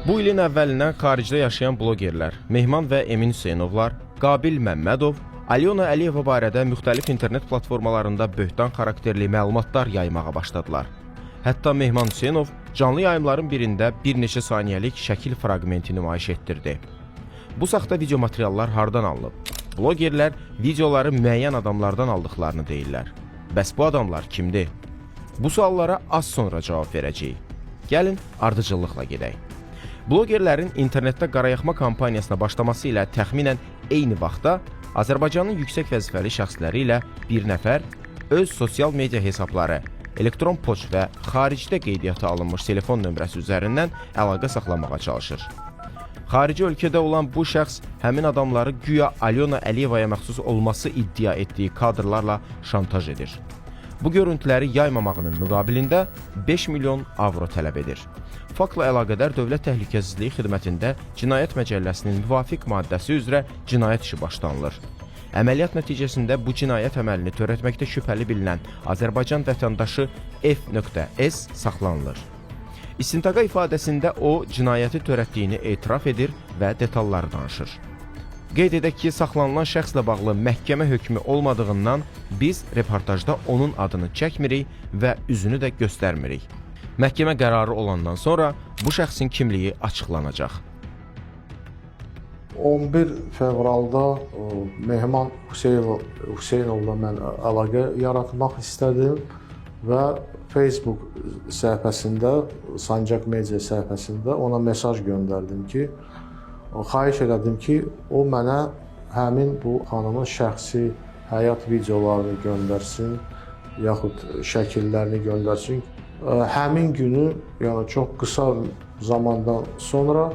Bu ilin əvvəlindən xaricdə yaşayan blogerlər Mehman və Emin Hüseynovlar, Qabil Məmmədov, Alyona Əliyeva barədə müxtəlif internet platformalarında böhtan xarakterli məlumatlar yaymağa başladılar. Hətta Mehman Hüseynov canlı yayımların birində bir neçə saniyəlik şəkil fraqmenti nümayiş etdirdi. Bu saxta video materiallar hardan alınıb? Blogerlər videoları müəyyən adamlardan aldıqlarını deyirlər. Bəs bu adamlar kimdir? Bu suallara az sonra cavab verəcəyik. Gəlin ardıcıllıqla gedək. Blogerlərin internetdə qarayaxma kampaniyasına başlaması ilə təxminən eyni vaxtda Azərbaycanın yüksək vəzifəli şəxsləri ilə bir nəfər öz sosial media hesabları, elektron poçt və xaricdə qeydiyyata alınmış telefon nömrəsi üzərindən əlaqə saxlamağa çalışır. Xarici ölkədə olan bu şəxs həmin adamları güya Alyona Əliyevaya məxsus olması iddia etdiyi kadrlarla şantaj edir. Bu görüntüləri yaymamağının müqabilində 5 milyon avro tələb edir. Faktla əlaqədar Dövlət Təhlükəsizliyi Xidmətində Cinayət Məcəlləsinin müvafiq maddəsi üzrə cinayət işi başlanılır. Əməliyyat nəticəsində bu cinayət əməlini törətməkdə şübhəli bilinən Azərbaycan vətəndaşı F.S. saxlanılır. İstintaqa ifadəsində o, cinayəti törətdiyini etiraf edir və detalları danışır. Qeyd edək ki, saxlanılan şəxslə bağlı məhkəmə hökmü olmadığından biz reportajda onun adını çəkmirik və üzünü də göstərmirik. Məhkəmə qərarı olandan sonra bu şəxsin kimliyi açıqlanacaq. 11 fevralda Mehman Hüseynovla mən əlaqə yaratmaq istədim və Facebook səhifəsində, Sancaq Media səhifəsində ona mesaj göndərdim ki, xahiş elədim ki, o mənə həmin bu xanımın şəxsi həyat videolarını göndərsin, yaxud şəkillərini göndərsin. Həmin günü, yəni çox qısa zamandan sonra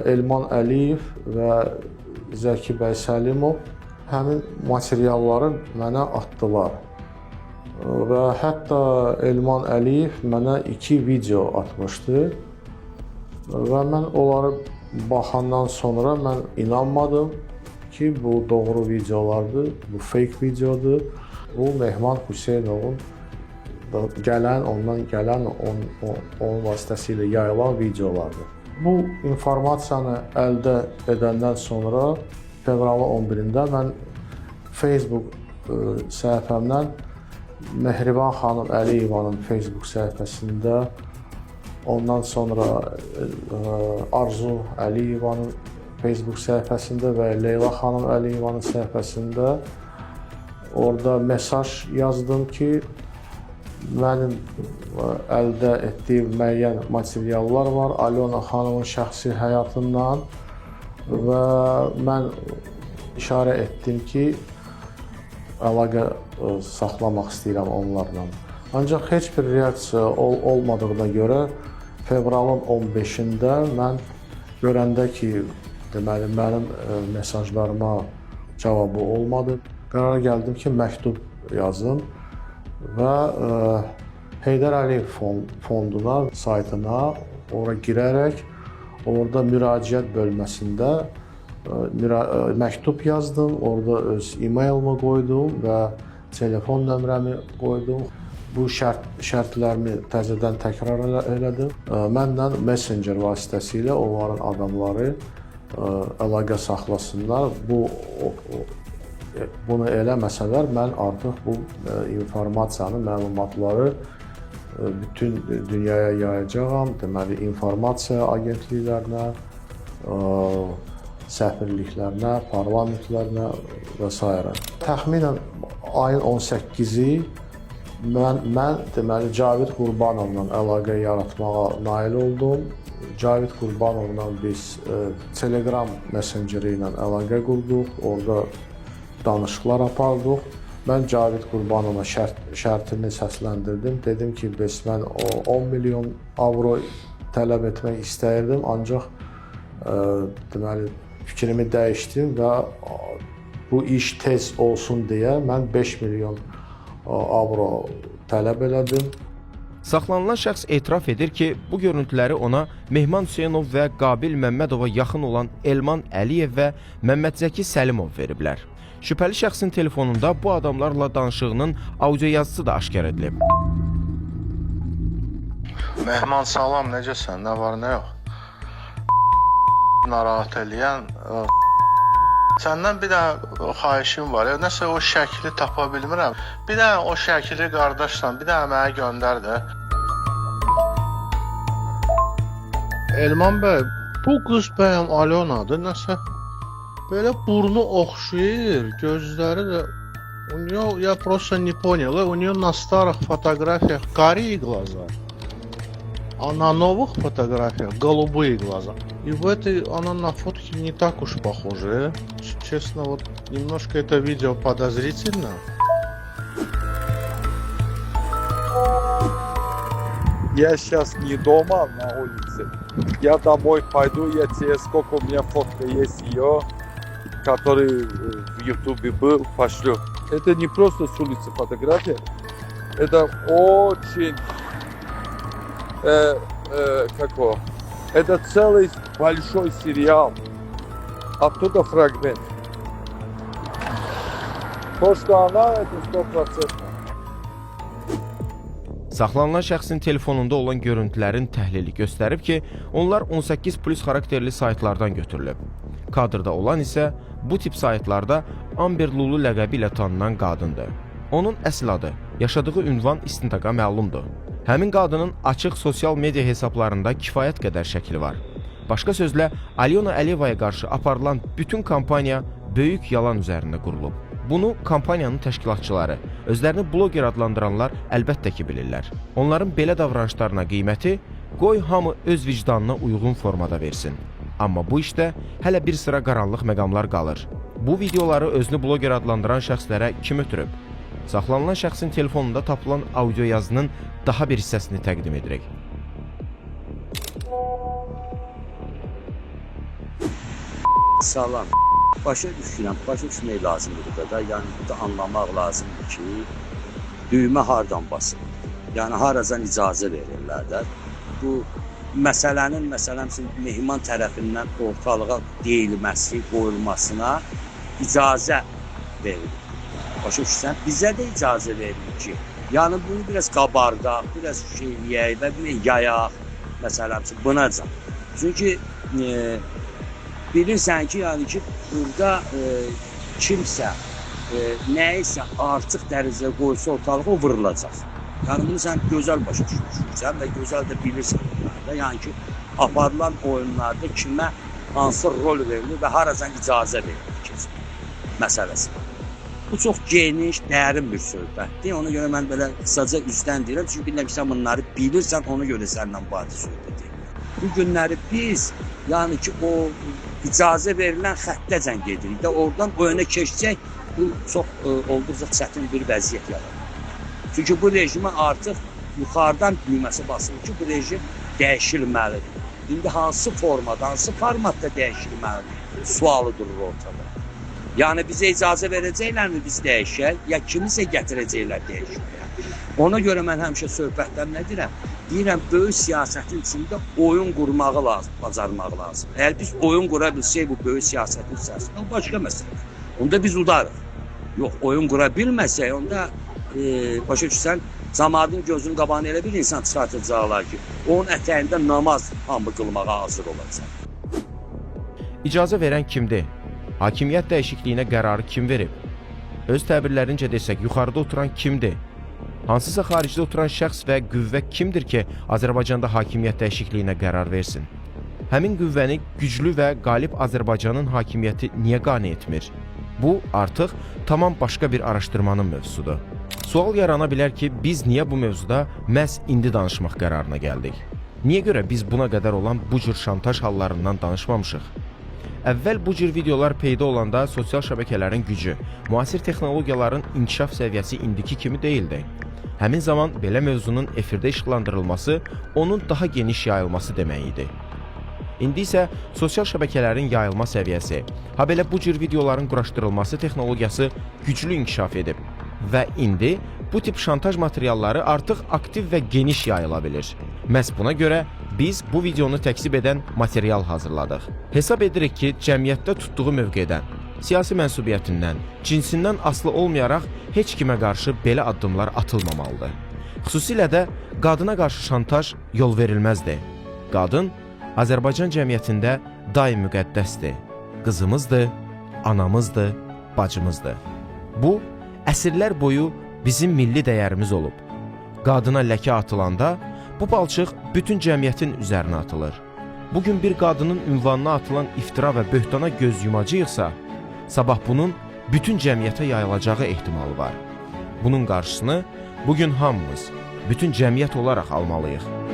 Elman Əliyev və Zəki bəy Səlimov həmin materialları mənə atdılar. Və hətta Elman Əliyev mənə 2 video atmışdı və mən onları baxandan sonra mən inanmadım ki, bu doğru videolardır, bu fake videodur. Bu Mehman Hüseynovun ondan gələn onun vasitəsilə yayılan videolardır. Bu informasiyanı əldə edəndən sonra fevralın 11-də mən Facebook səhifəmdən Mehriban xanım Əliyevanın Facebook səhifəsində, ondan sonra Arzu Əliyevanın Facebook səhifəsində və Leyla xanım Əliyevanın səhifəsində orada mesaj yazdım ki, mənim əldə etdiyim müəyyən materiallar var Alyona xanımın şəxsi həyatından və mən işarə etdim ki, əlaqə saxlamaq istəyirəm onlarla. Ancaq heç bir reaksiya olmadığına görə fevralın 15-də mən görəndə ki, deməli, mənim mesajlarıma cavabı olmadı, qərara gəldim ki, məktub yazım və Heydər Əliyev fonduna, saytına ora girərək, orada müraciət bölməsində məktub yazdım, orada öz e-mailimi qoydum və telefon nömrəmi qoydum. Bu şərtlərimi təzədən təkrar elədim. Mənlə Messenger vasitəsilə onların adamları əlaqə saxlasınlar. Bunu eləməsələr, mən artıq bu informasiyanı, məlumatları bütün dünyaya yayacağam. Deməli, informasiya agentliklərinə, səfirliklərinə, parlamentlərinə və s. Təxminən ayın 18-i mən deməli, Cavid Qurbanovla əlaqə yaratmağa nail oldum. Cavid Qurbanovla biz Telegram Messengeri ilə əlaqə qurduq, orada danışıqlar apardıq. Mən Cavid Qurbanova şərtini səsləndirdim. Dedim ki, mən 10 milyon avro tələb etmək istəyirdim, ancaq deməli, fikrimi dəyişdim və bu iş tez olsun deyə mən 5 milyon avro tələb elədim. Saxlanılan şəxs etiraf edir ki, bu görüntüləri ona Mehman Hüseynov və Qabil Məmmədova yaxın olan Elman Əliyev və Məmmədzəki Səlimov veriblər. Şübhəli şəxsin telefonunda bu adamlarla danışığının audio yazısı da aşkar edilib. Mehman, salam, necəsən? Nə var, nə yox? narahat eləyən səndən bir dənə xahişim var. Nəsə o şəkli tapa bilmirəm. Bir dənə o şəkli qardaşsan, bir dənə mənə göndər də. Elman bəy, bu qız bəyəm Alyonadır, nəsə belə burnu oxşayır, gözləri də я просто не понял, у нее на старых фотографиях карие глаза, а на новых фотографиях голубые глаза. И в этой она на фотке не так уж похожа. Честно, вот немножко это видео подозрительно. Я сейчас не дома, на улице. Я домой пойду, я тебе сколько у меня фотка есть ее, который в Ютубе был, пошлю. Это не просто с улицы фотография, это очень, это целый большой сериал, оттуда фрагмент. То, что она, это 100%. Saxlanılan şəxsin telefonunda olan görüntülərin təhlili göstərib ki, onlar 18+ xarakterli saytlardan götürülüb. Kadrda olan isə bu tip saytlarda Amber Lulu ləqəbi ilə tanınan qadındır. Onun əsl adı, yaşadığı ünvan istintaqa məlumdur. Həmin qadının açıq sosial media hesablarında kifayət qədər şəkli var. Başqa sözlə, Alyona Əliyevaya qarşı aparılan bütün kampaniya böyük yalan üzərində qurulub. Bunu kampaniyanın təşkilatçıları, özlərini bloger adlandıranlar əlbəttə ki bilirlər. Onların belə davranışlarına qiyməti qoy hamı öz vicdanına uyğun formada versin. Amma bu işdə hələ bir sıra qaranlıq məqamlar qalır. Bu videoları özünü bloger adlandıran şəxslərə kim ötürüb? Saxlanılan şəxsin telefonunda tapılan audio yazının daha bir hissəsini təqdim edirik. Salam. Başa düşmək lazımdır burada. Yəni burada anlamaq lazımdır ki, düymə hardan basılır. Yəni haracan icazə verirlər də. Bu məsələnin Mehman tərəfindən ortalığa deyilməsi, qoyulmasına icazə verilir. Başa düşürsən? Bizə də icazə verilir ki, yəni bunu biraz qabardaq, biraz şeyləyək və yayaq, bunacan. Çünki bilirsən ki, yəni ki, burada kimsə nəyisə artıq dərəcədə qoysa ortalığa o vurulacaq. Yəni bunu sən gözəl başa düşürsən və gözəl də bilirsən bunlarda. Yəni ki, aparılan oyunlarda kimə hansı rol verilir və haracan icazə verilir keçmək məsələsi. Bu çox geniş, dərin bir söhbətdir. Ona görə mən belə qısaca üzdən deyirəm. Çünki bilirəm ki, sən bunları bilirsən, ona görə səndən bu adı söhbət edirəm. Bu günləri biz, yəni ki, o icazə verilən xəttəcən gedirik də, oradan o yönə keçəcək, bu çox olduqca çətin bir vəziyyət yaradır. Çünki bu rejimə artıq yuxarıdan düyməsi basılır ki, bu rejim dəyişilməlidir. İndi hansı formada, hansı formatda dəyişilməlidir, sualı durur ortada. Yəni bizə icazə verəcəklərmi biz dəyişək, ya kimisə gətirəcəklər dəyişməyə. Ona görə mən həmişə söhbətdən nə deyirəm? Deyirəm, böyük siyasətin içində oyun qurmağı lazım, bacarmaq lazım. Əgər biz oyun qura bilsək bu böyük siyasətin içərisində, o başqa məsələ. Onda biz udarıq. Yox, oyun qura bilməsək, onda başa düşsən, cəmaətin gözünün qabağına elə bir insan çıxartacaqlar ki, onun ətəyində namaz hamı qılmağa hazır olacaq. İcazə verən kimdir? Hakimiyyət dəyişikliyinə qərarı kim verib? Öz təbirlərincə desək, yuxarıda oturan kimdir? Hansısa xaricdə oturan şəxs və qüvvə kimdir ki, Azərbaycanda hakimiyyət dəyişikliyinə qərar versin? Həmin qüvvəni güclü və qalib Azərbaycanın hakimiyyəti niyə qane etmir? Bu, artıq tamam başqa bir araşdırmanın mövzusudur. Sual yarana bilər ki, biz niyə bu mövzuda məhz indi danışmaq qərarına gəldik? Niyə görə biz buna qədər olan bu cür şantaj hallarından danışmamışıq? Əvvəl bu cür videolar peyda olanda sosial şəbəkələrin gücü, müasir texnologiyaların inkişaf səviyyəsi indiki kimi deyildi. Həmin zaman belə mövzunun efirdə işıqlandırılması, onun daha geniş yayılması demək idi. İndi isə sosial şəbəkələrin yayılma səviyyəsi, ha belə bu cür videoların quraşdırılması texnologiyası güclü inkişaf edib və indi bu tip şantaj materialları artıq aktiv və geniş yayıla bilir. Məhz buna görə biz bu videonu təkzib edən material hazırladıq. Hesab edirik ki, cəmiyyətdə tutduğu mövqedən, siyasi mənsubiyyətindən, cinsindən asılı olmayaraq heç kimə qarşı belə addımlar atılmamalıdır. Xüsusilə də qadına qarşı şantaj yol verilməzdir. Qadın Azərbaycan cəmiyyətində daim müqəddəsdir. Qızımızdır, anamızdır, bacımızdır. Bu, əsrlər boyu bizim milli dəyərimiz olub. Qadına ləkə atılanda, bu palçıq bütün cəmiyyətin üzərinə atılır. Bugün bir qadının ünvanına atılan iftira və böhtana göz yumacağıqsa, sabah bunun bütün cəmiyyətə yayılacağı ehtimalı var. Bunun qarşısını bugün hamımız, bütün cəmiyyət olaraq almalıyıq.